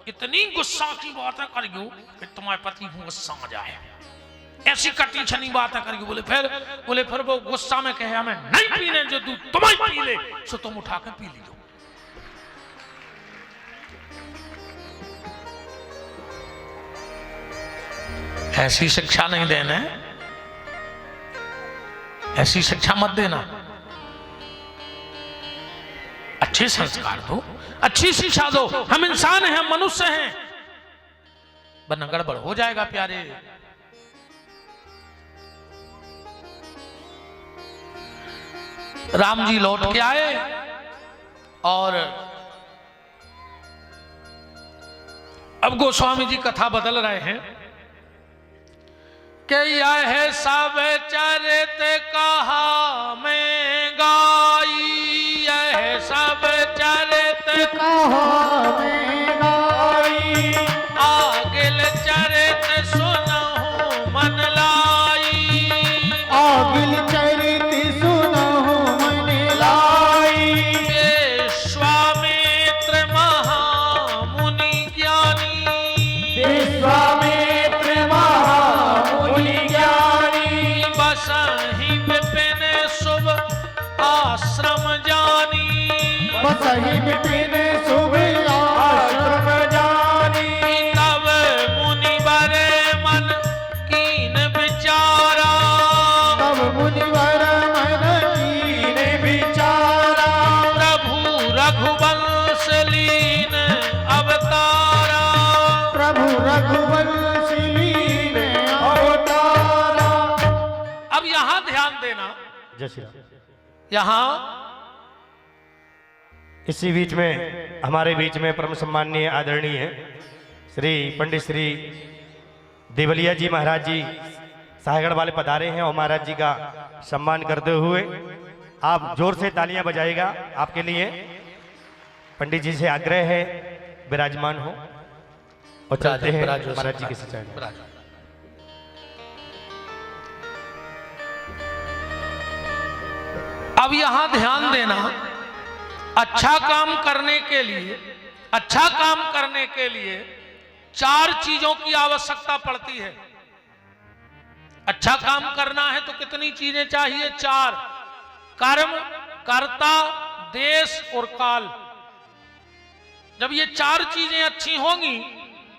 इतनी गुस्सा की बातें करियो कि तुम्हारे पति को गुस्सा आ जाए, ऐसी कटी छनी बातें करियो। बोले फिर वो गुस्सा में कहे हमें नहीं पीने जो दूध तुम्हें पी ले, सो तुम उठा के पी लीजिए। ऐसी शिक्षा नहीं देना, ऐसी शिक्षा मत देना। अच्छे संस्कार दो, अच्छी शिक्षा दो। हम इंसान हैं, हम मनुष्य हैं, वरना गड़बड़ हो जाएगा प्यारे। राम जी लौट के आए और अब गोस्वामी जी कथा बदल रहे हैं कि यह सब चरित कहा में गाई, यह सब चरित कहा में गाई, आगिल चरित सुनहु मन लाई, आगिल चरित सुनहु मन लाई। विश्वामित्र महामुनि ज्ञानी, विश्वामित्र महामुनि ज्ञानी, बसहि विपिन शुभ आश्रम जानी, बसहि विपिन शुभ आश्रम जानी। तब मुनिवर मन कीन विचारा, तब मुनिवर मन कीन विचारा, प्रभु रघुवंश लीन अवतारा, प्रभु रघुवंश लीन अवतारा। अब यहां ध्यान देना, जय श्री राम। यहां इसी बीच में हमारे बीच में परम सम्माननीय आदरणीय श्री पंडित श्री देवलिया जी महाराज जी साहेगढ़ वाले पधारे हैं और महाराज जी का सम्मान करते हुए आप जोर से तालियां बजाएगा। आपके लिए पंडित जी से आग्रह है विराजमान हो और चलते हैं महाराज जी के सच्चाई। अब यहां ध्यान देना, अच्छा काम करने के लिए, अच्छा काम करने के लिए 4 चीजों की आवश्यकता पड़ती है। अच्छा काम करना है तो कितनी चीजें चाहिए? 4। कर्म, कर्ता, देश और काल। जब ये 4 चीजें अच्छी होंगी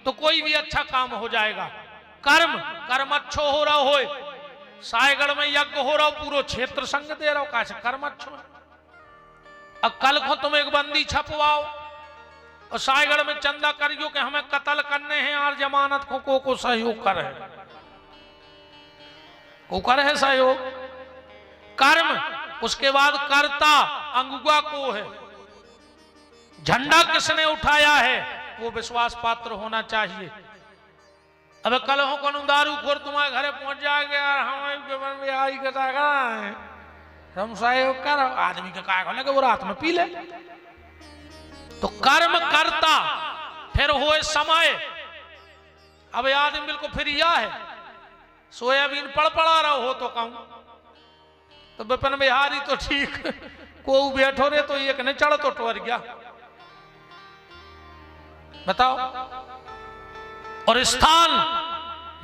तो कोई भी अच्छा काम हो जाएगा। कर्म, कर्म अच्छो हो रहा हो, सायगढ़ में यज्ञ हो रहा हो, पूरा क्षेत्र संग दे रहा हो, कैसे कर्म अच्छो है। अब कल को तुम एक बंदी छपवाओ और सायगढ़ में चंदा करियो कि हमें कत्ल करने हैं और जमानत को सहयोग कर है, को कर है सहयोग। कर्म, उसके बाद कर्ता, अंगुआ को है, झंडा किसने उठाया है वो विश्वास पात्र होना चाहिए। अब कल हो कौन दारू खोर तुम्हारे घरे पहुंच जाएगा यार, हम सहयोग कर, आदमी का काय खोले वो रात में पी ले। तो कर्म करता, फिर होए समय। अब आदमी बिल्कुल फिर यह है, सोयाबीन पड़ा रहा हो तो कहूं तो विपिन बिहारी तो ठीक को बैठो रे तो एक ने चढ़ तो टोर गया, बताओ। और स्थान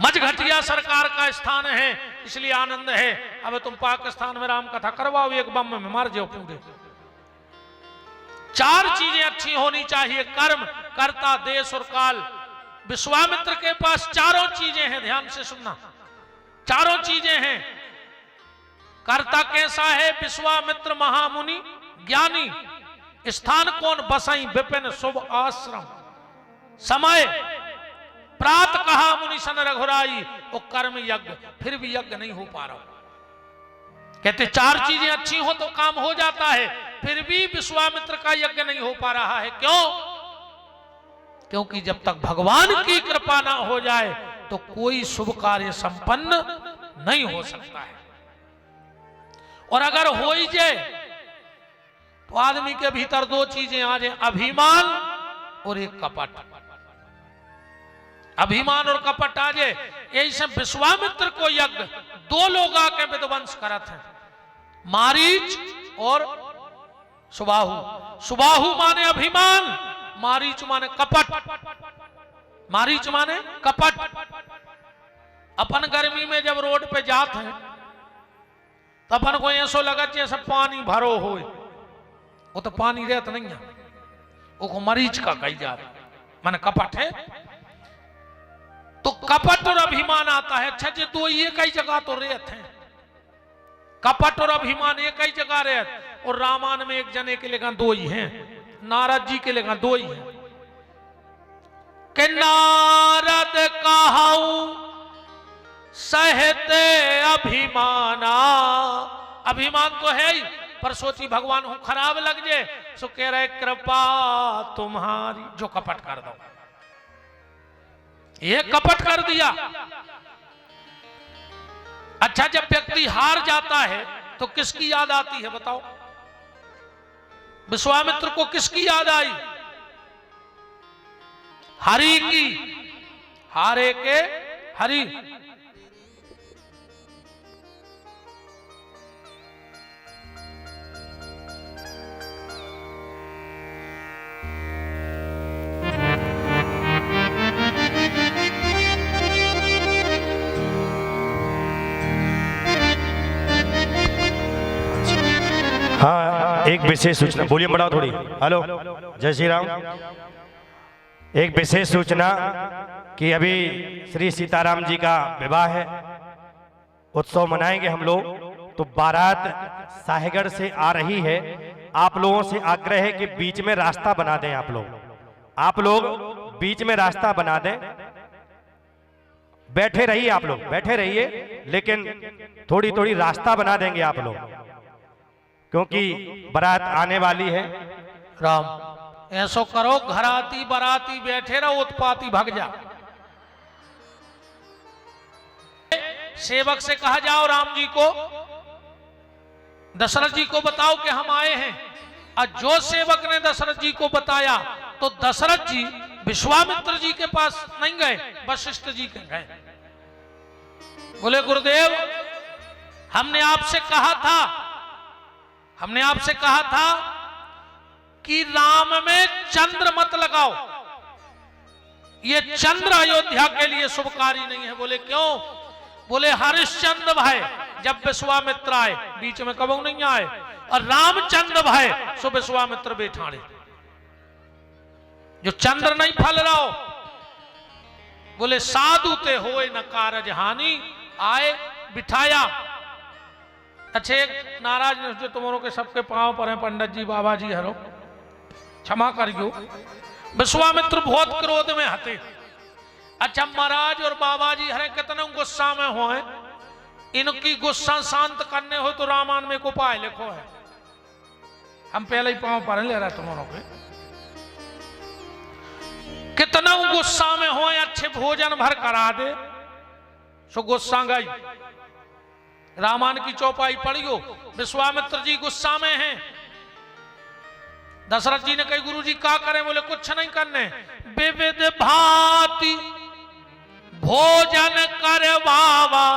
मझघटिया सरकार का स्थान है, इसलिए आनंद है। अब तुम पाकिस्तान में राम कथा करवाओ, एक बम में मार जाओ पूरे। 4 चीजें अच्छी होनी चाहिए, कर्म, कर्ता, देश और काल। विश्वामित्र के पास 4 चीजें हैं, ध्यान से सुनना। 4 चीजें हैं। कर्ता कैसा है? विश्वामित्र महामुनि ज्ञानी। स्थान कौन? बसई विपिन शुभ आश्रम। समय, प्रात कहा मुनि सन रघुराई, वो कर्म यज्ञ, फिर भी यज्ञ नहीं हो पा रहा। कहते 4 चीजें अच्छी हो तो काम हो जाता है, फिर भी विश्वामित्र का यज्ञ नहीं हो पा रहा है। क्यों? क्योंकि जब तक भगवान की कृपा ना हो जाए तो कोई शुभ कार्य संपन्न नहीं हो सकता है। और अगर हो ही जाए तो आदमी के भीतर 2 चीजें आ जाए, अभिमान और एक कपट। अभिमान और कपट आ जाए, यही से विश्वामित्र को यज्ञ 2 लोग आके विध्वंस करत हैं, मारीच और सुबाहु। सुबाहु माने अभिमान, मारीच माने कपट, मारीच माने कपट। अपन गर्मी में जब रोड पे जाते हैं तो अपन को ऐसो लगा जैसे पानी भरो हो, वो तो पानी रहता नहीं है, वो मरीच का कही जा रहा माने कपट है। तो कपट और अभिमान आता है। अच्छा जी दो ये कई जगह तो रहते हैं, कपट और अभिमान ये कई जगह रहते। और रामायण में एक जने के लेकर दो ही हैं, नारद जी के लेकर दो ही हैं कि नारद कहाऊ सहते अभिमाना। अभिमान तो है ही, पर सोची भगवान हूं खराब लग जाए, सो कह रहे कृपा तुम्हारी, जो कपट कर दो। ये कपट कर दिया। अच्छा जब व्यक्ति हार जाता है तो किसकी याद आती है बताओ? विश्वामित्र को किसकी याद आई? हरि की। हारे के हरि। हाँ, एक विशेष सूचना, वॉल्यूम बढ़ाओ थोड़ी। हेलो, जय श्री राम। एक विशेष सूचना कि अभी श्री सीताराम जी का विवाह है, उत्सव मनाएंगे हम लोग। तो बारात साहेगढ़ से आ रही है। आप लोगों से आग्रह है कि बीच में रास्ता बना दें। आप लोग बीच में रास्ता बना दें। बैठे रहिए, आप लोग बैठे रहिए, लेकिन थोड़ी थोड़ी रास्ता बना देंगे आप लोग, क्योंकि बारात आने वाली है। राम ऐसो करो, घराती बराती बैठे रहो, उत्पाती भग जा। सेवक से कहा जाओ राम जी को, दशरथ जी को बताओ कि हम आए हैं। और जो सेवक ने दशरथ जी को बताया तो दशरथ जी विश्वामित्र जी के पास नहीं गए, वशिष्ठ जी के गए। बोले गुरुदेव हमने आपसे कहा था कि राम में चंद्र मत लगाओ, ये चंद्र अयोध्या के लिए शुभकारी नहीं है। बोले क्यों? बोले हरिश्चंद्र भाई जब विश्वामित्र आए, बीच में कबू नहीं आए, और रामचंद्र भाई सो विश्वामित्र बैठाड़े। जो चंद्र नहीं फल रहा हो, बोले साधु ते होए न कारज हानि, आए बिठाया। अच्छे नाराज न जो तुम्हारों के सबके पांव पर हैं, पंडित जी बाबा जी हरो क्षमा करियो। विश्वामित्र बहुत क्रोध में हते। अच्छा महाराज और बाबा जी हरे कितने गुस्सा में हो हैं, इनकी गुस्सा शांत करने हो तो रामायण में को उपाय लिखो है। हम पहले ही पांव पर ले रहे तुम्हारों के। कितना गुस्सा में हो, अच्छे भोजन भर करा दे, सो गुस्सा गई। रामायण की चौपाई पढ़ियो, विश्वामित्र जी गुस्सा में हैं। दशरथ जी ने कही गुरु जी क्या करें? बोले कुछ नहीं करने, विविध भांति भोजन करवावा,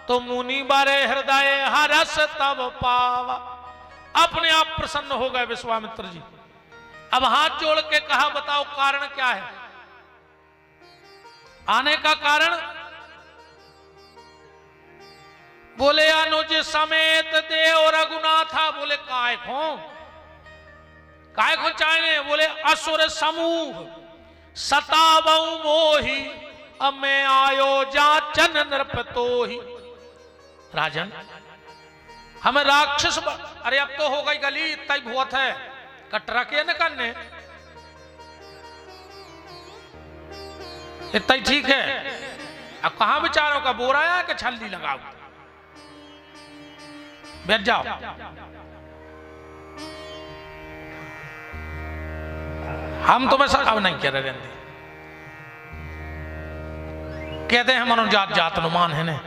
तो मुनि बरे हृदय हरस तब पावा। अपने आप प्रसन्न हो गए विश्वामित्र जी। अब हाथ जोड़ के कहा बताओ कारण क्या है आने का कारण? बोले अनुज समेत देव रघुनाथा। बोले काय को चाहे? बोले असुर समूह सतावऊ मोही, अब मैं आयो जाचन नृपतोही। राजन हमें राक्षस अरे अब तो हो गई गली, इतना ही बहुत है, कटरा के न करने, इतना ही ठीक है। अब कहां बेचारों का बोरा है कि छल्ली लगाओ? बैठ जाओ। हम तुम्हें सर अब नहीं कह रहे रहते, कहते हैं मनोजात जात नुमान है ने।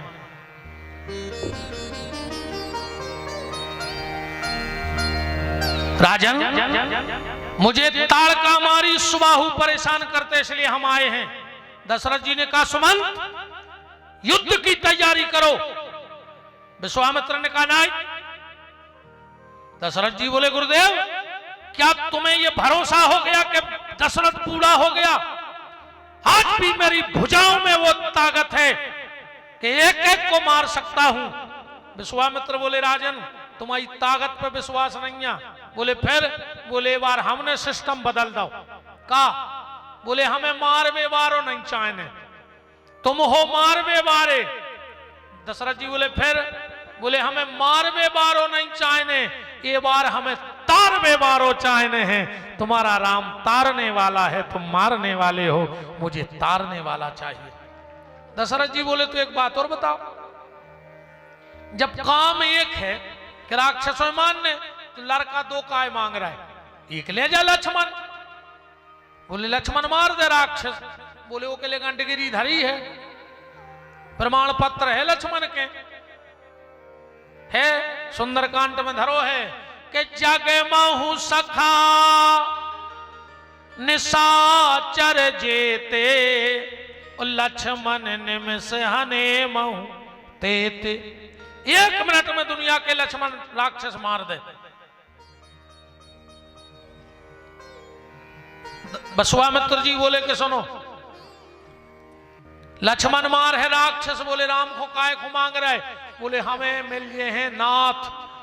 राजन मुझे ताड़का मारी सुबाहु परेशान करते, इसलिए हम आए हैं। दशरथ जी ने कहा सुमंत युद्ध की तैयारी करो। विश्वामित्र ने कहा नहीं। दशरथ जी बोले गुरुदेव क्या तुम्हें ये भरोसा हो गया कि दशरथ बूढ़ा हो गया? आज भी मेरी भुजाओं में वो ताकत है कि एक एक को मार सकता हूं। विश्वामित्र बोले राजन तुम्हारी ताकत पे विश्वास नहीं है। बोले फिर? बोले बार हमने सिस्टम बदल दो। का? बोले हमें मार बेवारो नहीं चाहने, तुम हो मार बेवारे। दशरथ जी बोले फिर? बोले हमें मार बेवारो नहीं चाहने, ये बार हमें तार बेवारो चाहने हैं। तुम्हारा राम तारने वाला है, तुम मारने वाले हो, मुझे तारने वाला चाहिए। दशरथ जी बोले तो एक बात और बताओ, जब काम एक है कि राक्षसों मानने, तो लड़का दो काय मांग रहा है, एक ले जा लक्ष्मण। बोले लक्ष्मण मार दे राक्षस। बोले वो के लिए गंडगिरी धरी है, प्रमाण पत्र है लक्ष्मण के, है सुंदरकांड में धरो है कि जग महु सखा निशाचर जेते, लक्ष्मण निमिष हने महु तेते। 1 मिनट में दुनिया के लक्ष्मण राक्षस मार दे। विश्वामित्र जी बोले कि सुनो, लक्ष्मण मार है राक्षस। बोले राम को काय को मांग रहे? बोले हमें मिल गए हैं नाथ,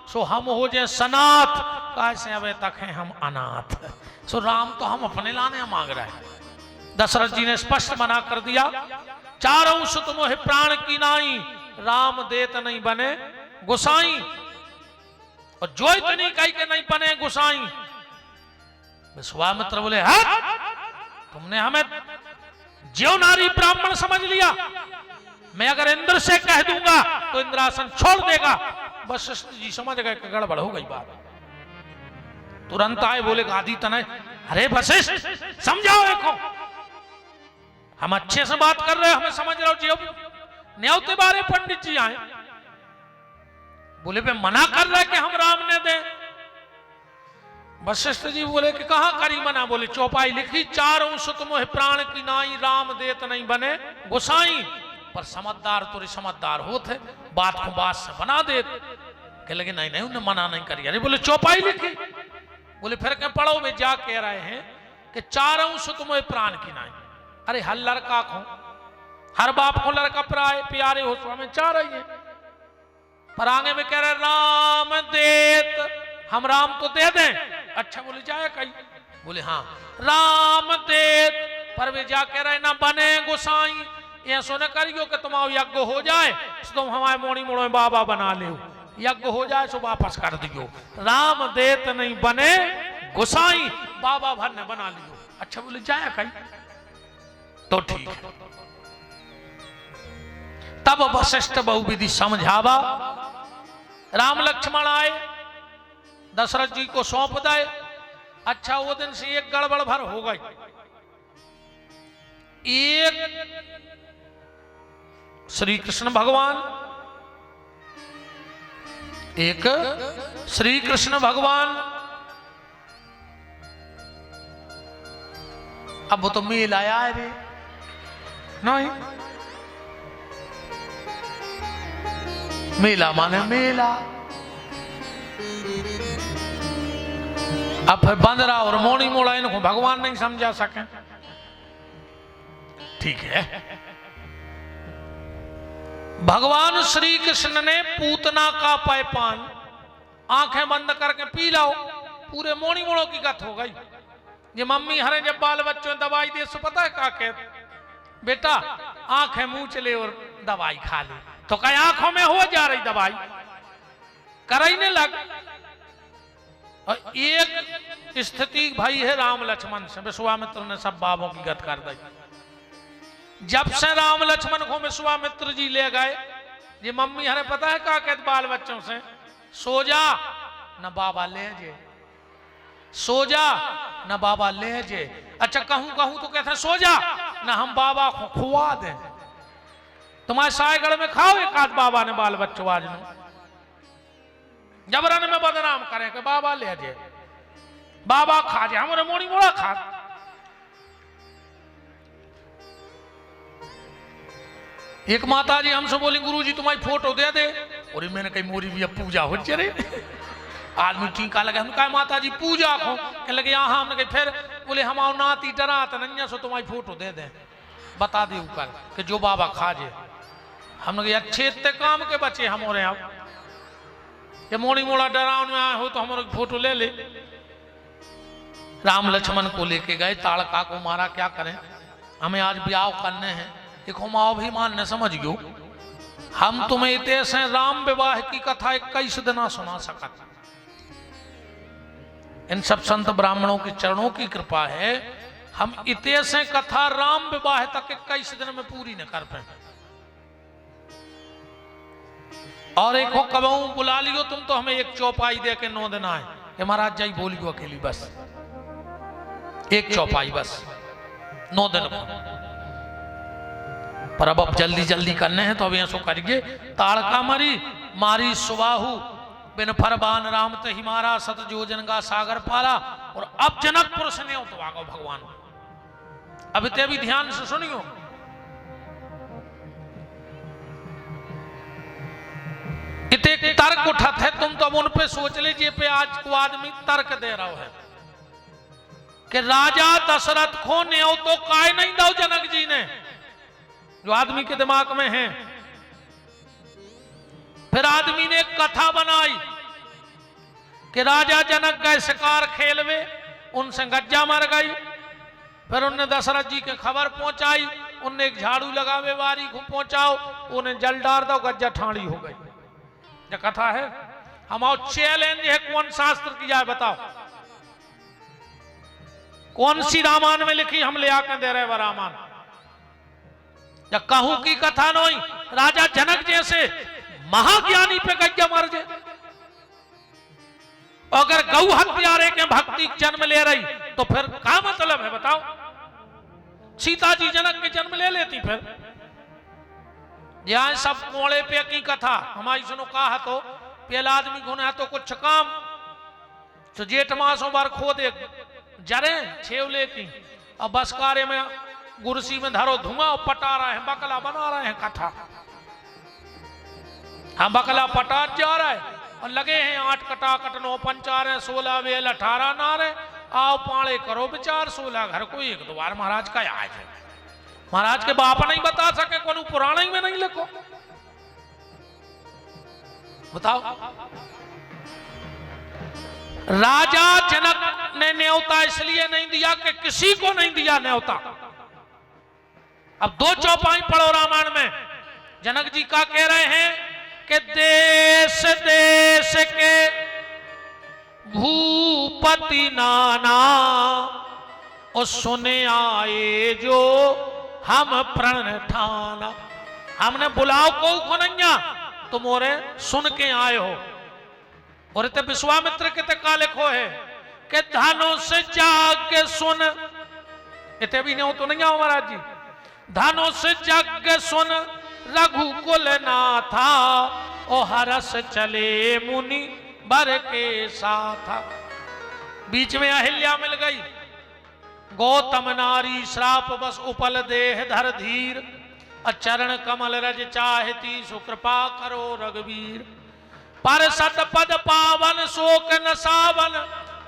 सो हम हो जाए सनाथ, कैसे अबे तक हैं हम अनाथ। सो राम तो हम अपने लाने मांग रहे हैं। दशरथ जी ने स्पष्ट मना कर दिया, चारों सुत मोहि प्राण की नाई, राम देत नहीं बने गुसाई। और जो इतनी कही के नहीं बने गुसाई। विश्वामित्र बोले हट, तुमने हमें ज्यो नारी ब्राह्मण समझ लिया। मैं अगर इंद्र से कह दूंगा तो इंद्रासन छोड़ देगा। वशिष्ठ जी समझ गए कि गड़बड़ हो गई बात, तुरंत आए। बोले गादी तने, अरे वशिष्ठ समझाओ देखो, हम अच्छे से बात कर रहे हैं, हमें समझ रहे हो जी, न्योते बारे पंडित जी आए। बोले पे मना कर रहे कि हम राम ने दे। वशिष्ठ जी बोले कि कहां करी मना? बोले चौपाई लिखी, चारों सुत मोह प्राण की नाई, राम देत नहीं बने गुसाई। पर समझदार तो समझदार होते, बात को बात से बना देते। कह लगे नहीं नहीं उन्हें मना नहीं करी। अरे बोले चौपाई लिखी। बोले फिर क्या पढ़ो? वे जा कह रहे हैं कि चारों सुत मोह प्राण की नाई। अरे हर लड़का को, हर बाप को लड़का प्यारे हो, तो हमें चाह रही है। पर आगे में कह रहे राम देत, हम राम तो दे दें। अच्छा बोले जाए कहीं? बोले हाँ राम देत, पर वे जा कह रहे ना बने गुसाई। ये सुन करियो कि तुम्हारा यज्ञ हो जाए तो तुम हमारे मोड़ी मोड़ो में बाबा बना ले, यज्ञ हो जाए तो वापस कर दियो। राम देत नहीं बने गुसाई, बाबा भर ने बना लियो। अच्छा बोले जाए कहीं? तो ठीक है। तब वशिष्ठ बहुविधि समझावा, राम लक्ष्मण आए, दशरथ जी को सौंप दे। अच्छा वो दिन से एक गड़बड़ भर हो गई। एक श्री कृष्ण भगवान, एक श्री कृष्ण भगवान, अब वो तो मेल आया है रे नहीं, मेला माने मेला। अब फिर बंदरा और मोड़ी मोड़ा इनको भगवान नहीं समझा सके। ठीक है, भगवान श्री कृष्ण ने पूतना का पैपान आंखें बंद करके पी लाओ, पूरे मोड़ी मोड़ों की गत हो गई। ये मम्मी हरे जब बाल बच्चों ने दवाई दे सो पता है का के बेटा आंखें मुंह चले और दवाई खा ले, तो कहीं आंखों में हो जा रही दवाई, करने लग। और एक स्थिति भाई है राम लक्ष्मण से, विश्वामित्र ने सब बाबों की गत कर दी। जब से राम लक्ष्मण को विश्वामित्र जी ले गए, ये मम्मी हमें पता है क्या कहते बाल बच्चों से, सो जा न बाबा ले जे, सो जा न बाबा ले जे। अच्छा कहूं कहूं तो कहते सो जा न हम बाबा को खुआ दे। तुम्हारे सायगढ़ में खाओ एक आध बाबा ने बाल बच्चों आज में जबरन में बदनाम करें कि बाबा ले जे, बाबा खा जे, हमारे मोड़ी मोड़ा खा। एक माता जी हमसे बोली गुरुजी तुम्हारी फोटो दे दे, और मैंने कही मोरी भी अब पूजा हो रे, आदमी टीका लगा। हम कहा माता जी पूजा को, कह लगे यहाँ हमने कहा फिर बोले हम आओ नाती डरा तो नैया सो तुम्हारी फोटो दे दे बता दे ऊपर कि जो बाबा खाजे। हमने कहा अच्छे इतने काम के बच्चे हमारे आप ये मोड़ी मोड़ा डरावन में आए हो तो हमारे फोटो ले ले। राम लक्ष्मण को लेके गए, ताड़का को मारा, क्या करें हमें आज ब्याह करने हैं। एक हम अभिमान ने समझ गयो हम तुम्हें इतने से राम विवाह की कथा 21 दिन सुना सकता। इन सब संत ब्राह्मणों के चरणों की कृपा है हम इतने से कथा राम विवाह तक 21 दिन में पूरी न कर पाए। और एक हो कबहू बुला लियो तुम तो हमें एक चौपाई दे के 9 दिन आए कि महाराज जाई बोलियो अकेली बस एक चौपाई बस 9 दिन को। पर अब जल्दी जल्दी करने हैं तो अब ऐसो करिए। ताड़का मरी मारी सुबाहु बिन फरबान राम ते हिमारा सत जोजन का सागर पारा। और अब जनकपुर से नहीं तो आगो भगवान। अब इतने भी ध्यान से सुनियो। इतने तर्क उठत है तुम तो अब उन पे सोच लीजिए पे आज को आदमी तर्क दे रहा है कि राजा दशरथ को न्यो तो काय नहीं दो जनक जी ने, जो आदमी के दिमाग में है। फिर आदमी ने एक कथा बनाई कि राजा जनक गए शिकार खेलवे, उनसे गज्जा मर गई। फिर उनने दशरथ जी के खबर पहुंचाई, उनने एक झाड़ू लगावे वारी को पहुंचाओ, उन्हें जल डाल दो, गज्जा ठाड़ी हो गई। ये कथा है। हम आओ चैलेंज है कौन शास्त्र किया है बताओ, कौन सी रामायण में लिखी हम ले आकर दे रहे रामायण। या कहूं की कथा नहीं, राजा जनक जैसे महाज्ञानी पे गज्जा मर जाए। अगर गौ हत्यारे के भक्ति जन्म ले रही तो फिर क्या मतलब है बताओ। सीता जी जनक के जन्म ले लेती फिर। यहां सब मोड़े पे की कथा हमारी सुनो कहा तो पहला आदमी गुना तो कुछ काम तो जेठ मासों बार खो दे जरे छेवले की। अब बसकारे में गुरसी में धरो धुआं और पटा रहे हैं, बकला बना रहे हैं कथा। हम बकला पटा जा रहा है और लगे हैं 8 कटा कटनो 5 16 वेल 18 नारे आओ पाले करो विचार 16 घर को एक द्वार। महाराज का आज है, महाराज के बाप नहीं बता सके कौन पुराण ही में नहीं लिखो बताओ। राजा जनक ने न्योता इसलिए नहीं दिया कि किसी को नहीं दिया न्योता। अब 2 चौपाई पढ़ो रामायण में। जनक जी का कह रहे हैं कि देश देश के भूपति नाना और सुने आए जो हम प्रण ठाना। हमने बुलाओ को नैया तुम और सुन के आए हो। और इतने विश्वामित्र के का लिखो है कि धानों से जाग के सुन। इतने भी नहीं हो तो नहीं आओ महाराज जी। धानों से जाग के सुन रघुकुल ना था ओ हरस चले मुनि बर के साथ। बीच में अहिल्या मिल गई। गौतम नारी श्राप बस उपल देह धर धीर। अचरण कमल रज चाहती सुकृपा करो रघुवीर। पर सत पद पावन शोक न सावन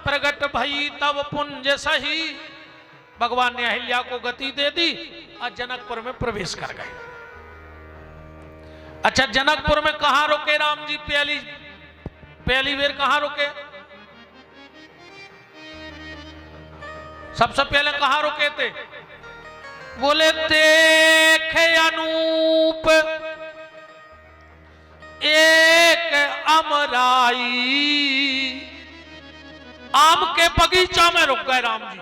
प्रगट भई तब पुंज सही। भगवान ने अहिल्या को गति दे दी और जनकपुर में प्रवेश कर गए। अच्छा जनकपुर में कहां रुके राम जी? पहली बेर कहां रुके? सबसे पहले कहां रुके थे? बोले देखे अनूप एक अमराई। आम के बगीचा में रुक गए राम जी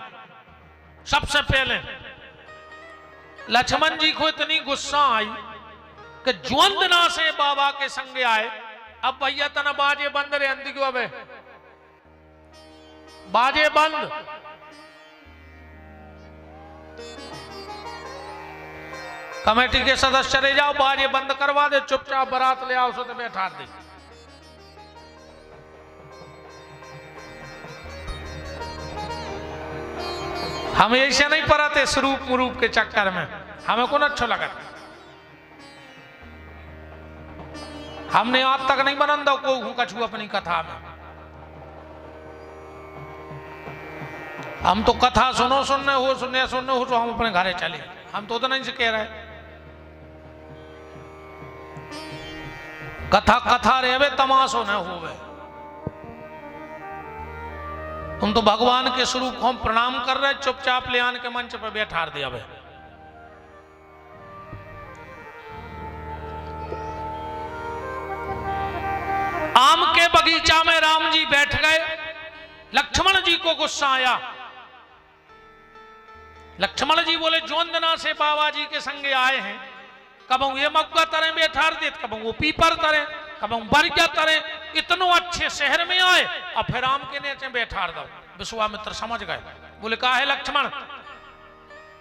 सबसे पहले। लक्ष्मण जी को इतनी गुस्सा आई कि ज्वंदना से बाबा के संग आए। अब भैया तना बाजे बंद रे अंधी क्यों? अब बाजे बंद। कमेटी के सदस्य चले जाओ, बाजे बंद करवा दे, चुपचाप बारात ले आओ, तो बैठा दे। हम ऐसे नहीं पढ़ाते स्वरूप मुरूप के चक्कर में, हमें कौन अच्छा लगा। हमने आज तक नहीं बनन दो को कछु अपनी कथा में। हम तो कथा सुनो सुनने हो तो हम अपने घरे चले, हम तो नहीं से कह रहे। कथा कथा रेवे तमाशो न होवे। तुम तो भगवान के स्वरूप को हम प्रणाम कर रहे, चुपचाप ले आन के मंच पे बैठा दिया वे। आम के बगीचा में राम जी बैठ गए। लक्ष्मण जी को गुस्सा आया। लक्ष्मण जी बोले जोंदना से बाबा जी के संगे आए हैं, कबू ये मक्का तरे बैठा दे, कबू वो पीपर तरे, कबू बरजा तरे, इतनो अच्छे शहर में आए और फिर राम के नीचे बैठा दो। विश्वामित्र समझ गए, बोले का है लक्ष्मण?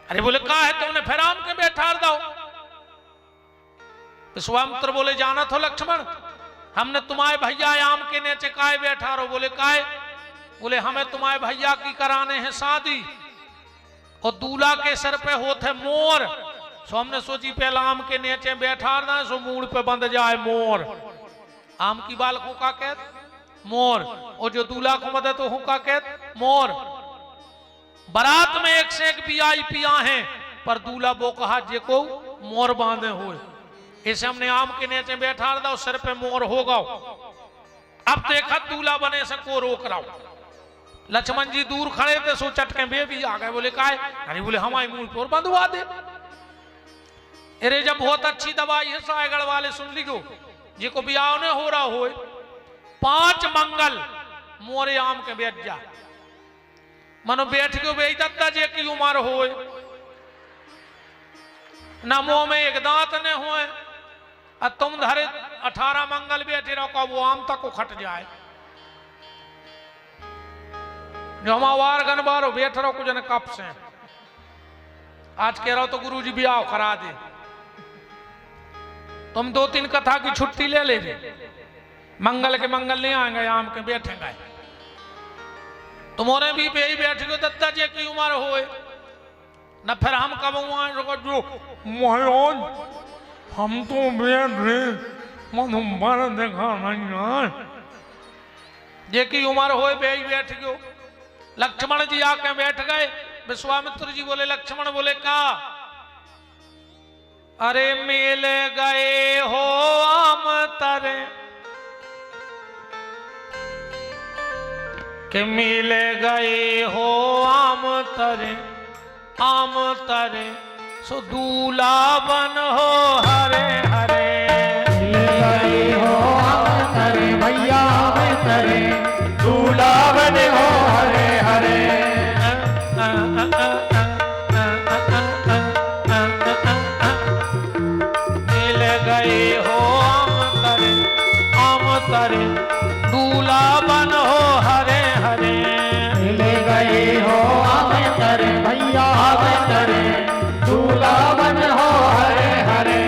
अरे बोले का है तुमने फिर राम के बैठा दो। विश्वामित्र बोले जाना तो लक्ष्मण, हमने तुम्हारे भैया आम के नीचे काहे बैठा रहो? बोले काहे? बोले हमें तुम्हारे भैया की कराने हैं शादी और दूल्हा के सर पे होते मोर, सो हमने सोची पहला आम के नीचे बैठा ना, सो मूड पे बंध जाए मोर। आम की बाल को का कहत मोर, और जो दूल्हा को मदद तो का कहत मोर। बारात में एक से एक VIP हैं, पर दूल्हा वो कहा जे को मोर बांधे हुए, इसे हमने आम के नीचे बैठा दो, सिर पे मोर होगा। अब देखा दूल्हा बने से को रोक रहा हूं। लक्ष्मण जी दूर खड़े थे, सो चटके बे भी आ गए। बोले का है? अरे बोले हमारे मुंह पर बंधवा दे। अरे जब बहुत अच्छी दवाई है सायगढ़ वाले, सुन लीजिए, जी को ब्याह ने हो रहा हो 5 मंगल मोरे आम के बैठ जा, मनो बैठ के बे दत्ता जे की उम्र हो ना, मुंह में एक दांत ने हो, तुम धरे 18 मंगल बैठे रहो, वो आम तक को खट जाए। जो हम वार गनबारो बैठ रहो कुछ न कप से, आज कह रहा हो तो गुरुजी ब्याह करा दे। तुम 2-3 कथा की छुट्टी ले ले, मंगल के मंगल नहीं आएंगे, आम के बैठेंगे। तुम्हारे भी पे बैठ गए दत्ता जी की उम्र हो न, फिर हम कब जो मोहन हम तो बैठ रहे मन देखा नहीं जे की उम्र हो बैठ गयो। लक्ष्मण जी आके बैठ गए। विश्वामित्र जी बोले लक्ष्मण बोले का? अरे मिल गए हो आम तरे, के मिल गए हो आम तरे, आम तरे, सो दूल्हा बन हो हरे हरे। मिल गए हो आम तरे भैया आम तरे, दूल्हा बन हो हरे हरे। मिल गए हो आम तरे, दूल्हा बन हो हरे हरे। मिल गए हो आम तरे भैया आम तरे, दूल्हा बन हो हरे हरे।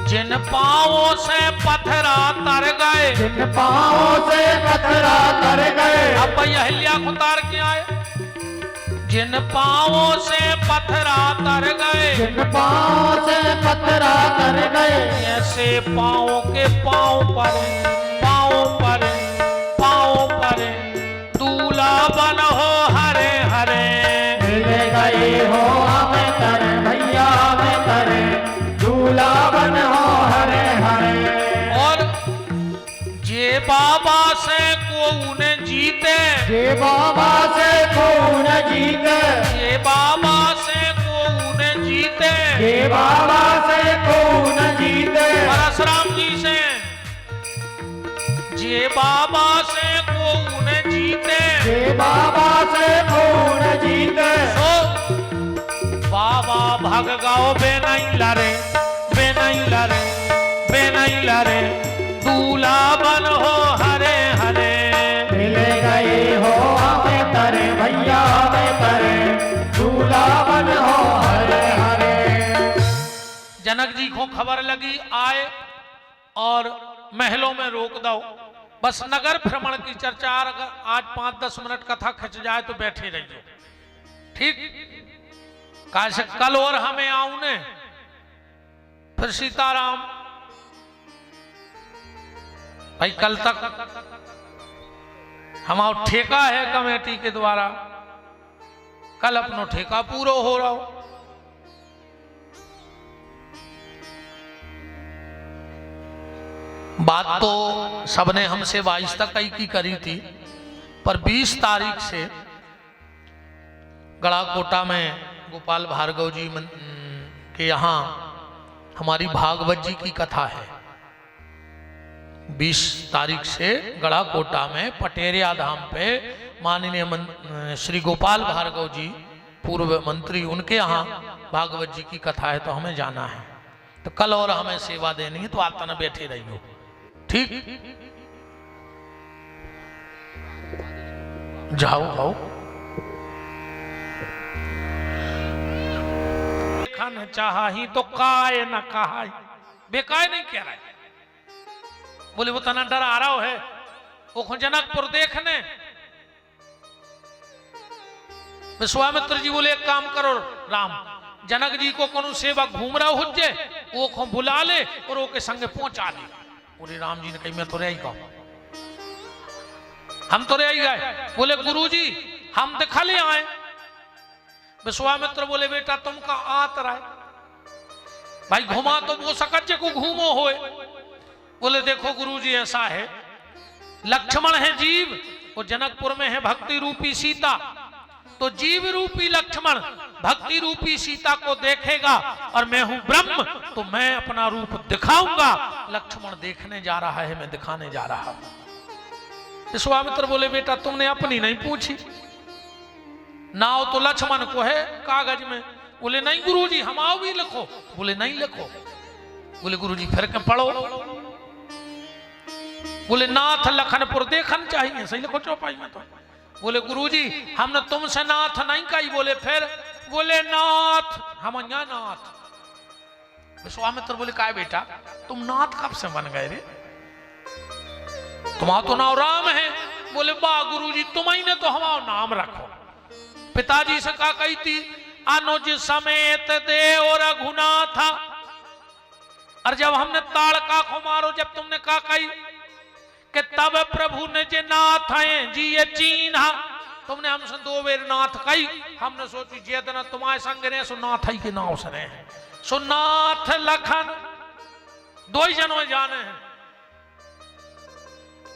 जिन पाँवों से पत्थरा तर गए, जिन पाँवों से पत्थरा तर गए, अब अहिल्या उतार के आए। जिन पाँवों से पत्थरा तर गए, जिन पाँवों से पत्थरा तर गए, ऐसे पाँवों के पाँव पर, पाँव पर, पाँव पर दूल्हा बन हो हरे हरे। मिल गए हो हमें तरे भैया हमें तरे, दूल्हा बन हो हरे हरे। और जे बाबा से को उन्हें जीते, जे बाबा से को न जीते, जे बाबा से को उन्हें जीते, जे बाबा से को न जीते, परशुराम जी से, जे बाबा से को उन्हें जीते, जे बाबा से को न जीते, सो बाबा भाग गाओ बे नहीं लरे, बे नहीं लरे, बे नहीं लरे, दूल्हा बन हो हरे हरे। मिल गए हो हमें तरे भैया हमें तरे, दूल्हा बन हो हरे हरे। जनक जी को खबर लगी, आए और महलों में रोक दो, बस नगर भ्रमण की चर्चा। अगर आज 5-10 मिनट कथा खिंच जाए तो बैठे रहिए, ठीक। कैसे कल और हमें आऊ ने फिर सीताराम भाई, कल तक हमारा ठेका है कमेटी के द्वारा, कल अपनो ठेका पूरा हो रहा हो। बात तो सबने हमसे 22 तक की करी थी, पर 20 तारीख से गड़ाकोटा में गोपाल भार्गव जी के यहाँ हमारी भागवत जी की कथा है। 20 तारीख से गड़ाकोटा में पटेरिया धाम पे माननीय श्री गोपाल भार्गव जी पूर्व मंत्री, उनके यहाँ भागवत जी की कथा है, तो हमें जाना है। तो कल और हमें सेवा देनी है, तो आप तना बैठे रहियो, ठीक। जाओ आओ। खाने चाहा ही तो काय न कहा, बेकाय नहीं कह रहा है। बोले वो तना डर आ रहा है वो जनकपुर देखने। विश्वामित्र जी बोले एक काम करो राम, जनक जी को कोनो सेवक घूम रहा हो जे वो को बुला ले और वो के संगे पहुंचा ले। बोले राम जी ने कही मैं तो रह ही हम तो रह ही गए। बोले गुरुजी हम दिखा ले आए। विश्वामित्र बोले बेटा तुम का आत रहा भाई, घुमा तो वो सकज को घूमो होए। बोले देखो गुरुजी ऐसा है, लक्ष्मण है जीव और जनकपुर में है भक्ति रूपी सीता, तो जीव रूपी लक्ष्मण भक्ति रूपी सीता को देखेगा और मैं हूं ब्रह्म, तो मैं अपना रूप दिखाऊंगा। लक्ष्मण देखने जा रहा है, मैं दिखाने जा रहा हूं। विश्वामित्र बोले बेटा तुमने अपनी नहीं पूछी, नाव तो लक्ष्मण को है कागज में। बोले नहीं गुरुजी हम आओ भी लिखो। बोले नहीं लिखो। बोले गुरुजी फिर के पढ़ो। बोले नाथ लखनपुर देखन चाहिए, सही लिखो चौपाई में। तो बोले गुरुजी हमने तुमसे नाथ नहीं कही। बोले फिर? बोले नाथ हम यहाँ नाथ। विश्वामित्र बोले काय बेटा तुम नाथ कब से बन गए रे, तुम्हारा तो नाम राम है। बोले वाह गुरुजी तुम्हारी ने तो हमारा नाम रखो। पिताजी से कहा कही थी अनुज समेत देव रघुनाथ, और जब हमने ताड़का को मारो, जब तुमने कहा कही कि तब प्रभु ने जे नाथ हैं जी ये चीन्हा, तुमने हमसे 2 बेर नाथ कही। हमने सोची जेतना तुम्हारे संग रहे सो नाथ ही के नाव से रहे हैं, सो नाथ लखन 2 ही जनों जाने हैं।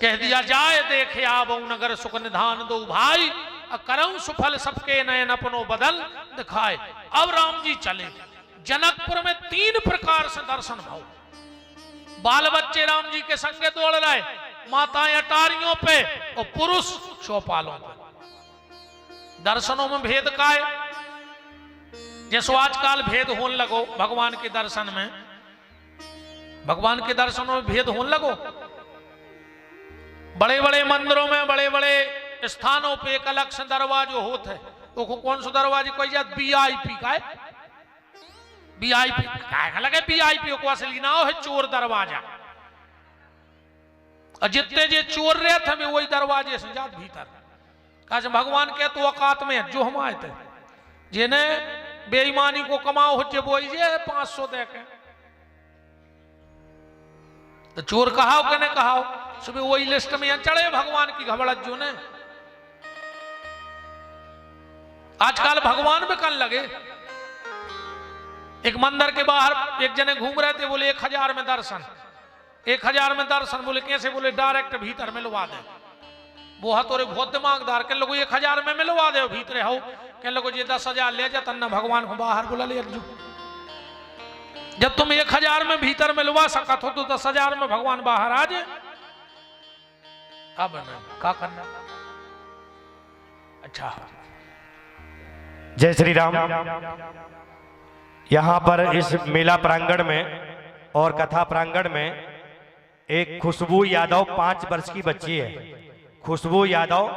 कह दिया जाए देखे आवो नगर सुख निधान दो भाई, करऊं सुफल सबके नयन अपनो बदल दिखाए। अब राम जी चले जनकपुर में 3 प्रकार से दर्शन भाव। बाल बच्चे राम जी के संगे दौड़ रहे, माताएं अटारियों पे और पुरुष चौपालों पे। दर्शनों में भेद का है, जैसो आजकल भेद होने लगो भगवान के दर्शन में, भगवान के दर्शनों में भेद होने लगो। बड़े बड़े मंदिरों में बड़े बड़े स्थानों पे एक अलग से दरवाजो होते है। तो कौन सा दरवाजे कोई जात VIP का है, VIP का लगे VIP को असली नाम है चोर दरवाजा। और जितने जे चोर रहे थे मैं वही दरवाजे से जात भीतर। कहा भगवान के तो औकात में जो हम आए थे, जिन्हें बेईमानी को कमाओ हो जे बोई जे 500 दे के, तो चोर कहाओ के ने कहाओ सुबह वही लिस्ट में चढ़े भगवान की घबड़त जो ने। आजकल भगवान भी कल लगे। एक मंदिर के बाहर एक जने घूम रहे थे, बोले 1000 में दर्शन, 1000 में दर्शन। बोले कैसे? बोले डायरेक्ट भीतर मिलवा दे। वो हतोरे बहुत दिमागदार के लोग 1000 में मिलवा दे भीतर हो के लोग ये 10,000 ले जाता ना भगवान को बाहर बुला ले जो। जब तुम 1000 में भीतर मिलवा सकत हो तो 10,000 में भगवान बाहर आ जाए। अब क्या करना? अच्छा जय श्री राम। यहाँ पर इस मेला प्रांगण में और कथा प्रांगण में एक खुशबू यादव 5 वर्ष की बच्ची है। खुशबू यादव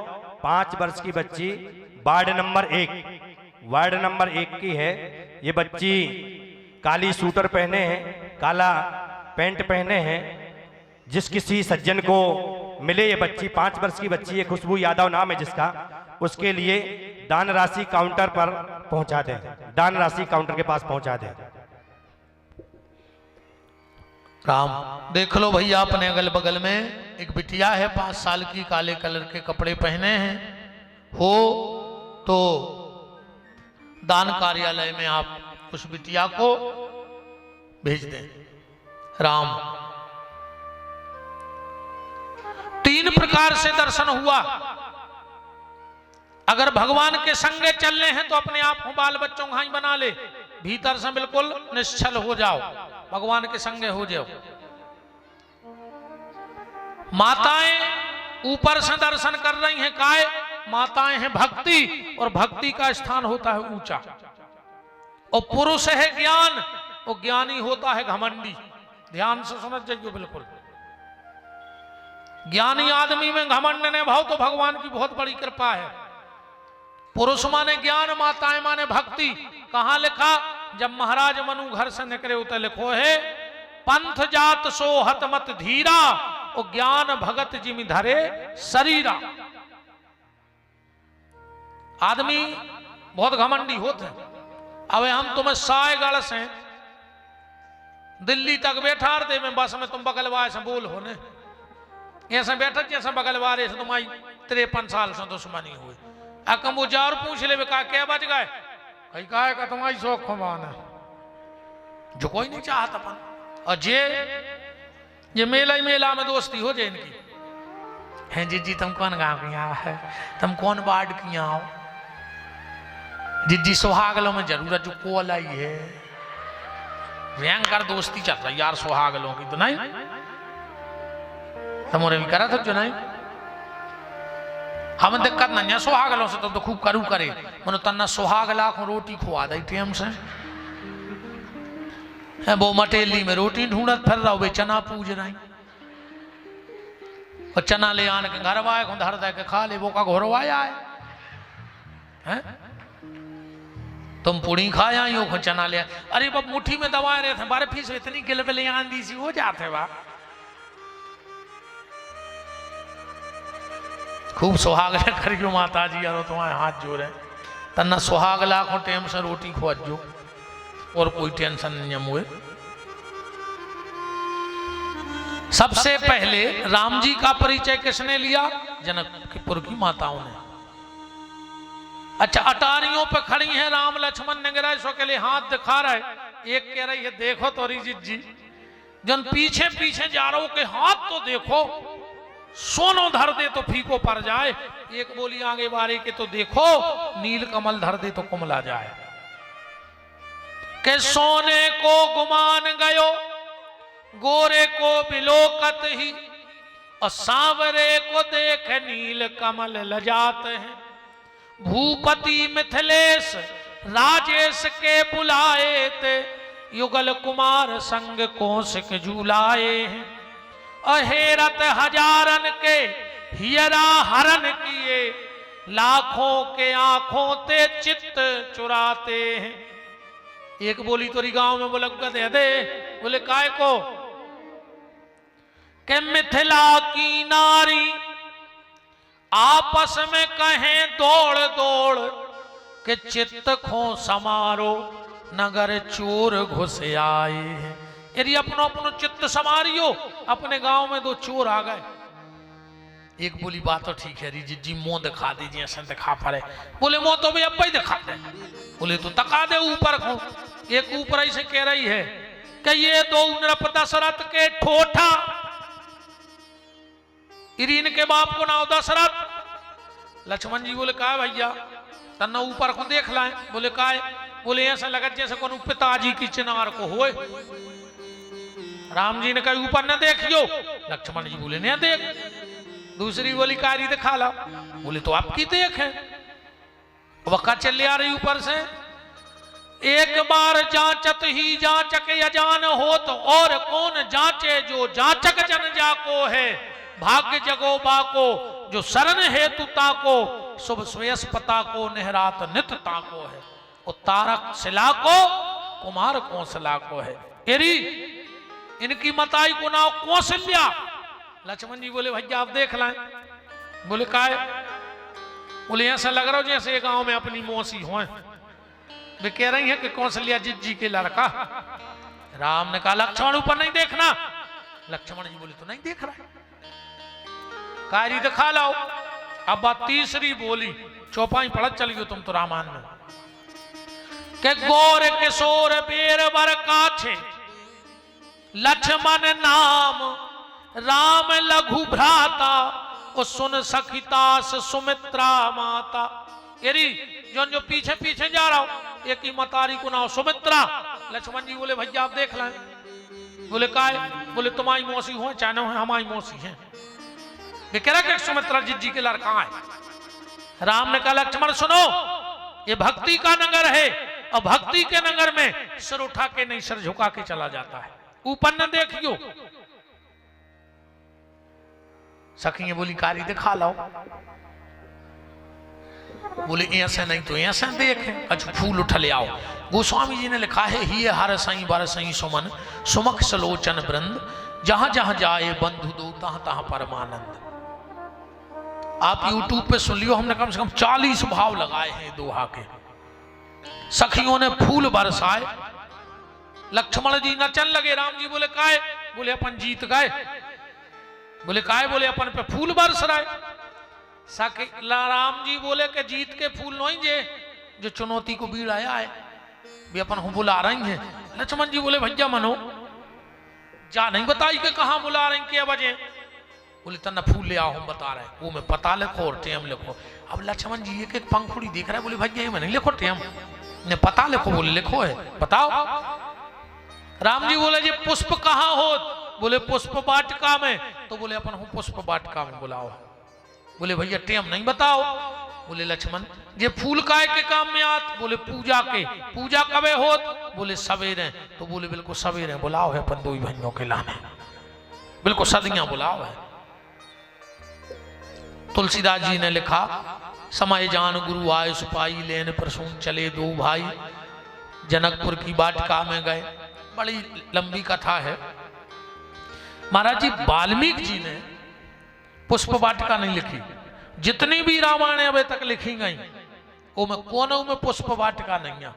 5 वर्ष की बच्ची वार्ड नंबर 1 की है। ये बच्ची काली सूटर पहने हैं, काला पैंट पहने हैं जिस किसी सज्जन को मिले ये बच्ची, 5 वर्ष की बच्ची है, खुशबू यादव नाम है जिसका, उसके लिए दान राशि काउंटर पर पहुंचा दें, दान राशि काउंटर के पास पहुंचा दें। राम देख लो भैया, अपने अगल बगल में एक बिटिया है 5 साल की, काले कलर के कपड़े पहने हैं, हो तो दान कार्यालय में आप उस बिटिया को भेज दें। राम 3 प्रकार से दर्शन हुआ। अगर भगवान के संगे चलने हैं तो अपने आप को बाल बच्चों का ही बना ले, भीतर से बिल्कुल निश्चल हो जाओ, भगवान के संगे हो जाओ। माताएं ऊपर से दर्शन कर रही हैं, काय माताएं हैं भक्ति, और भक्ति का स्थान होता है ऊंचा, और पुरुष है ज्ञान, और ज्ञानी होता है घमंडी। ध्यान से समझ जाइए बिल्कुल। ज्ञानी आदमी में घमंड ने भाव तो भगवान की बहुत बड़ी कृपा है। पुरुष माने ज्ञान, माताएं माने भक्ति। कहां लिखा? जब महाराज मनु घर से निकले उतर लिखो है, पंथ जात सो हत मत धीरा, और ज्ञान भगत जिमि धरे शरीरा। आदमी बहुत घमंडी होते हैं। अब हम तुम्हें 100 से दिल्ली तक बैठा दे में बस में, तुम बगलवार से बोल होने ऐसे बैठा जैसे बगलवारे से तुम्हारी 53 साल से दुश्मनी हुई। अकम वो जार पूछ ले कहा क्या बच गए, कहीं कहा है तुम्हारी शौक खमान है, जो कोई नहीं चाहता अपन। और ये मेला ही मेला में दोस्ती हो जाए इनकी। है जी तुम कौन गांव की यहाँ है, तुम कौन वार्ड की यहाँ हो, जी सुहागलों में जरूरत जो कोल आई है, भयंकर दोस्ती चल रही यार सुहागलों की। तो नहीं तुमने भी करा था जो नहीं, हम दिक्कत नहीं है सुहागलों से, तो खूब करू करे मनो तना सुहाग लाखों रोटी खुआ दी टेम से है। वो मटेली में रोटी ढूंढत फिर रहा, वे चना पूज रही, और चना ले आने के घर वाए को धर दे के खा ले, वो का घोर आया है? तुम पूड़ी खाया ही हो, चना ले, अरे बाप मुट्ठी में दबाए रहे थे, बारे फीस इतनी गिल पे ले आंधी सी हो जाते बा। खूब सुहाग करियो माता जी, यारो तुम्हारे हाथ जोड़े, तना सुहाग लाखों टेम से रोटी खोजो, और कोई टेंशन नहीं हुए। सबसे पहले राम जी का परिचय किसने लिया? जनकपुर की माताओं ने। अच्छा, अटारियों पे खड़ी हैं राम लक्ष्मण निगराय सो के लिए हाथ दिखा रहे, एक कह रही है देखो तो रिजित जी, जन पीछे पीछे जा रहा हो के हाथ तो देखो, सोनो धर दे तो फीको पड़ जाए। एक बोली आगे बारे के तो देखो, नील कमल धर दे तो कुमला जाए। के सोने को गुमान गयो, गोरे को बिलोकत ही, और सांवरे को देख नील कमल लजाते हैं। भूपति मिथिलेश राजेश के बुलाए ते, युगल कुमार संग कौशिक झूलाए हैं। अहेरत हजारन के हियरा हरन किए, लाखों के आंखों ते चित्त चुराते हैं। एक बोली तोरी गांव में बोला दे दे, बोले काय को? के मिथिला की नारी आपस में कहें दौड़ दौड़, के चित्त खो समारो नगर चोर घुस आए हैं। यदि अपनो अपनो चित्त समारियो, अपने गांव में 2 चोर आ गए। एक बोली बात तो ठीक है रिजित जी, मुंह दिखा दीजिए, ऐसा दिखा पड़े। बोले मुंह तो भी अब ही दिखा दे। बोले तो तका दे ऊपर को। एक ऊपर ऐसे कह रही है कि ये 2 नृप दशरथ के ठोठा, इरीन के बाप को नाम दशरथ। लक्ष्मण जी बोले का भैया, तन्ना ऊपर को देख लाए। बोले का? बोले ऐसा लगा जैसे कोनो पिताजी की चिनार को होए। राम जी ने कहा ऊपर न देखियो। लक्ष्मण जी बोले न देख। दूसरी बोली कारी दिखा ला। बोले तो आपकी देख है। वक्का चले आ रही ऊपर से। एक बार जांचत ही जांचक अजान हो, तो और कौन जांचे जो जांचक जन जाको है। भाग्य जगो बाको जो शरण हेतु ताको, शुभ श्रेयस पता को निहरात नित ताको है। और तारक शिला को कुमार कौशला को है। एरी इनकी मताई को नाम कौशल्या, लक्ष्मण जी बोले भैया आप देख लाएं। बोले काय? बोले ऐसा लग रहा हो जैसे गांव में अपनी मौसी हो। वे कह रही है कि कौशल्या जी के लड़का। राम ने कहा लक्ष्मण ऊपर नहीं देखना। लक्ष्मण जी बोले तो नहीं देख रहा। कारी दिखा लाओ। अब बात तीसरी बोली, चौपाई पढ़त चली हो तुम तो रामायण में, के गौर किशोर बेर बर काछे लक्ष्मण नाम राम लघु भ्राता और सुन सखितास सुमित्रा माता। यदि जो जो पीछे पीछे जा रहा हो एक ही मतारी को नाम सुमित्रा। लक्ष्मण जी बोले भैया आप देख लाएं। बोले काय? बोले तुम्हारी मौसी हो चाहे है हमारी मौसी है। वे कह रहा कि सुमित्रा जी के लड़का है। राम ने कहा लक्ष्मण सुनो, ये भक्ति का नगर है और भक्ति के नगर में सिर उठा के नहीं सिर झुका के चला जाता है। ऊपर न देखियो। सखी बोली कारी दिखा लाओ। बोले ऐसे नहीं तो ऐसे देखे। अच्छा फूल उठ ले आओ। गोस्वामी जी ने लिखा है ही हर सई बर सई सुमन सुमख सलोचन वृंद जहां जहां जाए बंधु दो तहां तहां परमानंद। आप YouTube पे सुन लियो, हमने कम से कम 40 भाव लगाए हैं दोहा के। सखियों ने फूल बरसाए। लक्ष्मण जी नचन लगे। राम जी बोले काय? बोले अपन जीत गए। बोले काय? बोले अपन पे फूल बरस रहे। सखी राम जी बोले कि जीत के फूल नहीं जे जो चुनौती को बीड़ आया है भी अपन को बुला रही हैं। लक्ष्मण जी बोले भैया मनो जा नहीं बताई कि कहां बुला रही क्या वजह। बोले तना फूल ले आओ हम बता रहे हैं। वो मैं पता लिखो और टेम लिखो। अब लक्ष्मण जी एक एक पंखुड़ी देख रहा है। बोले भैया मैं नहीं लिखो टेम ने पता लिखो। बोले लिखो है बताओ। राम जी बोले जी पुष्प कहाँ हो? बोले पुष्प वाटिका में। तो बोले अपन हूँ पुष्प वाटिका में बुलाओ। बोले भैया टेम नहीं बताओ। बोले लक्ष्मण ये फूल काय के काम में आत? बोले पूजा के। पूजा कबे होत? बोले सवेरे। तो बोले बिल्कुल सवेरे बुलाओ है अपन दो भाइयों के लाने, बिल्कुल सदियां बुलाओ है। तुलसीदास जी ने लिखा समय जान गुरु आय सुपाई लेन प्रसून चले दो भाई जनकपुर की वाटिका में गए। बड़ी लंबी कथा है। महाराज जी वाल्मीकि जी ने पुष्प वाटिका नहीं लिखी। जितनी भी रामायण अभी तक लिखी गई वो में कोनों में पुष्प वाटिका नहीं है।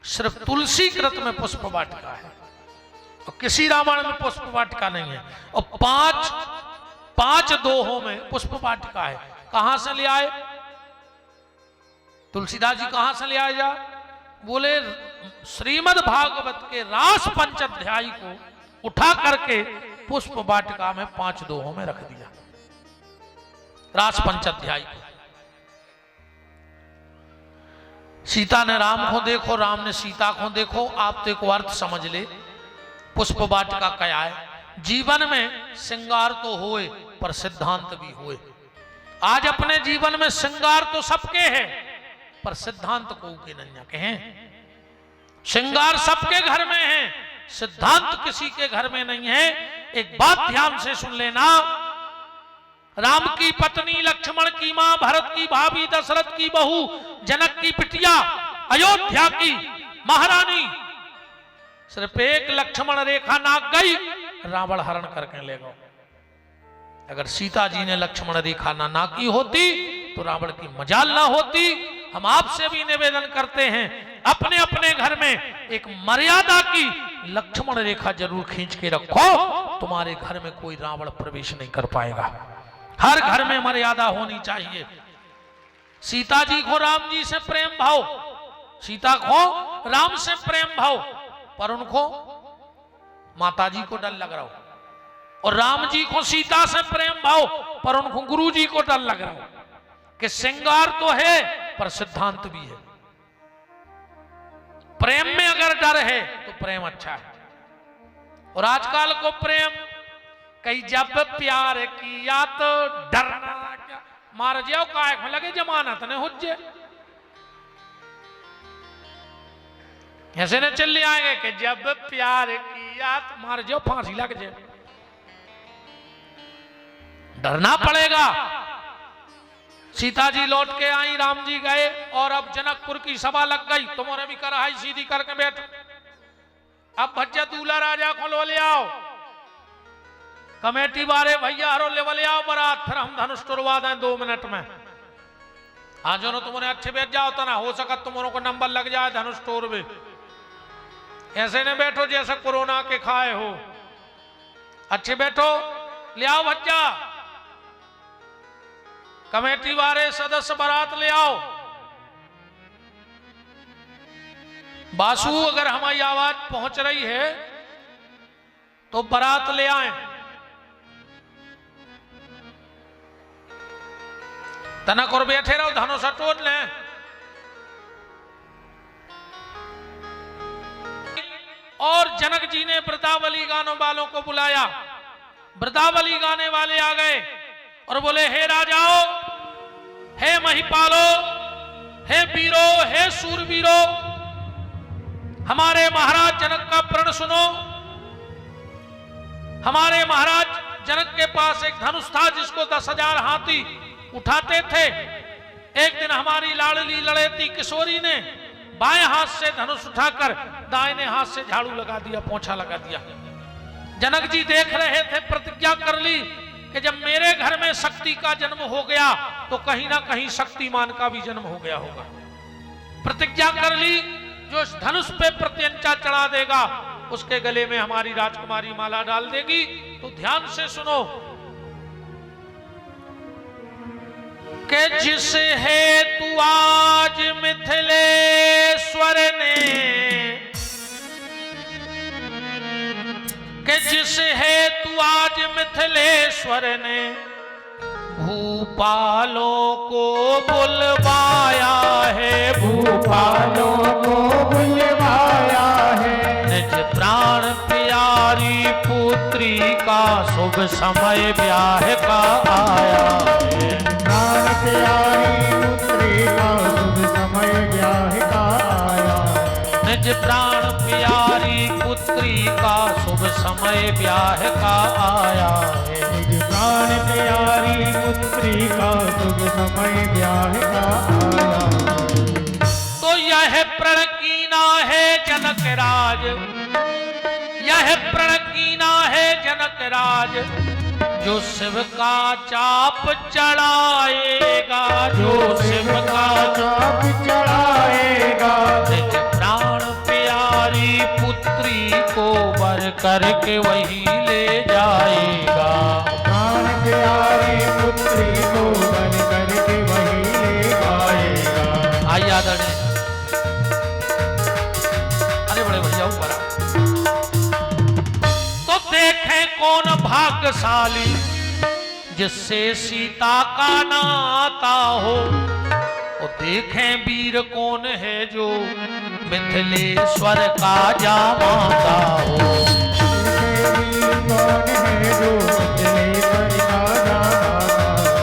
सिर्फ तुलसी कृत में पुष्प वाटिका है और किसी रामायण में पुष्प वाटिका नहीं है। और पांच दोहों में पुष्प वाटिका है। कहां से ले आए तुलसीदास जी? कहां से ले आए जा? बोले श्रीमद् भागवत के रास पंचाध्यायी को उठा करके पुष्प वाटिका में 5 दोहों में रख दिया। रास पंचाध्यायी को। सीता ने राम को देखो, राम ने सीता को देखो। आप तो एक अर्थ समझ ले पुष्प वाटिका क्या है। जीवन में श्रृंगार तो होए पर सिद्धांत भी होए। आज अपने जीवन में श्रृंगार तो सबके हैं पर सिद्धांत को के नन्या के हैं। श्रृंगार सबके घर में है, सिद्धांत किसी के घर में नहीं है। एक बात ध्यान से सुन लेना, राम की पत्नी, लक्ष्मण की मां, भरत की भाभी, दशरथ की बहू, जनक की बिटिया, अयोध्या की महारानी, सिर्फ एक लक्ष्मण रेखा नाक गई, रावण हरण करके ले गया। अगर सीता जी ने लक्ष्मण रेखा ना नाकी होती तो रावण की मजाल ना होती। हम आपसे भी निवेदन करते हैं अपने अपने घर में एक मर्यादा की लक्ष्मण रेखा जरूर खींच के रखो। तुम्हारे घर में कोई रावण प्रवेश नहीं कर पाएगा। हर घर में मर्यादा होनी चाहिए। सीता जी को राम जी से प्रेम भाव, सीता को राम से प्रेम भाव, पर उनको माता जी को डर लग रहा हो। और राम जी को सीता से प्रेम भाव, पर उनको गुरु जी को डर लग रहा हो कि श्रृंगार तो है पर सिद्धांत भी है। प्रेम में अगर डर है तो प्रेम अच्छा है। और आजकल को प्रेम कई जब प्यार किया तो डरना क्या, मार जाओ काय लगे जमानत ने हुज्जे ऐसे ने चल आएंगे कि जब प्यार किया तो मार जाओ फांसी लग जाए। डरना पड़ेगा। सीता जी लौट के आई, राम जी गए और अब जनकपुर की सभा लग गई। तुम्हारे भी कराई सीधी करके बैठ। अब भज्जा दूल्हा राजा को लो ले आओ। कमेटी वाले भैया हरो लेवल आओ बारात, फिर हम धनुष तुड़वा दें 2 मिनट में। हाँ जो तुमने अच्छे बैठ जाओ तो ना हो सका तुमनों को नंबर लग जाए धनुष तोड़ में। ऐसे न बैठो जैसे कोरोना के खाए हो, अच्छे बैठो, ले आओ बच्चा, कमेटी वाले सदस्य बारात ले आओ। बासु अगर हमारी आवाज पहुंच रही है तो बारात ले आए। तनक और बैठे रहो, धनुष टोट लें। और जनक जी ने वृंदावली गाने वालों को बुलाया। वृंदावली गाने वाले आ गए और बोले, हे राजाओ, हे महिपालो, हे वीरो, हे सूरवीरो, हमारे महाराज जनक का प्रण सुनो। हमारे महाराज जनक के पास एक धनुष था जिसको 10,000 हाथी उठाते थे। एक दिन हमारी लाडली लड़ेती किशोरी ने बाएं हाथ से धनुष उठाकर दाहिने हाथ से झाड़ू लगा दिया, पोंछा लगा दिया। जनक जी देख रहे थे, प्रतिज्ञा कर ली कि जब मेरे घर में शक्ति का जन्म हो गया तो कहीं ना कहीं शक्तिमान का भी जन्म हो गया होगा। प्रतिज्ञा कर ली, जो धनुष पे प्रत्यंचा चढ़ा देगा उसके गले में हमारी राजकुमारी माला डाल देगी। तो ध्यान से सुनो कि जिस हेतु आज मिथिलेश्वर ने, कि जिस हेतु आज मिथिलेश्वर ने भूपालों को बुलवाया है, भूपालों को बुलवाया है। निज प्राण प्यारी पुत्री का शुभ समय ब्याह का आया है। प्राण प्यारी पुत्री का शुभ समय ब्याह का आया। निज प्राण प्यारी पुत्री का शुभ समय ब्याह का आया है। निज प्राण प्यारी पुत्री का शुभ समय ब्याह का आया। तो यह प्रण कीना है जनक राज, यह प्रण कीना है जनक राज, जो शिव का चाप चढ़ाएगा, जो शिव का चाप चढ़ाएगा। निज प्राण प्यारी पुत्री को वर करके वही ले जाएगा। प्राण प्यारी पुत्री को वर करके वही ले आएगा। आइए आदरणीय, अरे बड़े भैया ऊपर तो देखें कौन भाग्यशाली जिससे सीता का नाता हो। और देखें वीर कौन है जो मिथिलेश्वर का जामाता हो। वीर कौन है जो मिथिलेश्वर का जामाता हो।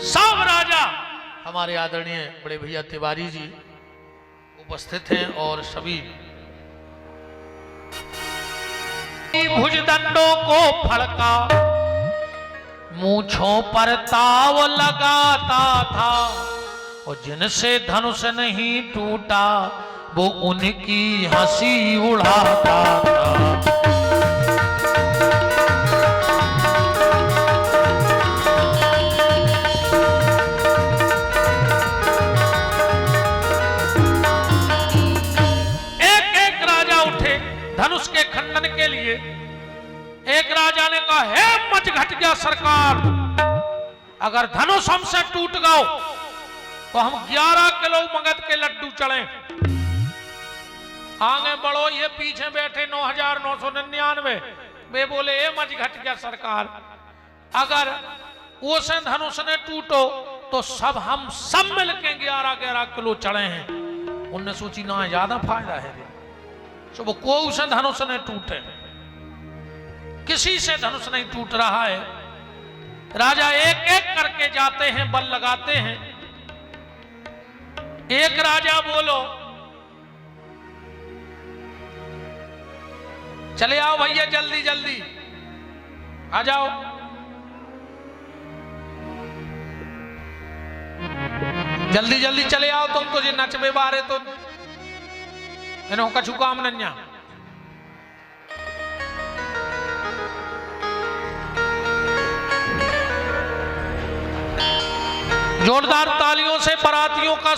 सब राजा हमारे आदरणीय बड़े भैया तिवारी जी उपस्थित हैं और सभी भुजदंडों को फड़का, मूंछों पर ताव लगाता था। और जिनसे धनुष नहीं टूटा वो उनकी हंसी उड़ाता था। धनुष के खंडन के लिए एक राजा ने कहा, हे मच घट गया सरकार, अगर धनुष हमसे टूट गया तो हम 11 किलो मगध के लड्डू चढ़े। आगे बढ़ो, ये पीछे बैठे 9,999 वे बोले, हे मच घट गया सरकार, अगर वो से धनुष ने टूटो तो हम सब मिलके 11 किलो चढ़े हैं। उनने सोची ना ज्यादा फायदा है तो वो कोई से धनुष नहीं टूटे, किसी से धनुष नहीं टूट रहा है। राजा एक एक करके जाते हैं, बल लगाते हैं। एक राजा बोलो, चले आओ भैया जल्दी जल्दी आ जाओ। जल्दी जल्दी चले आओ तुम तो, जे नचबे बारे तो इन्हों कछु काम नन्या। जोरदार तालियों से बारातियों का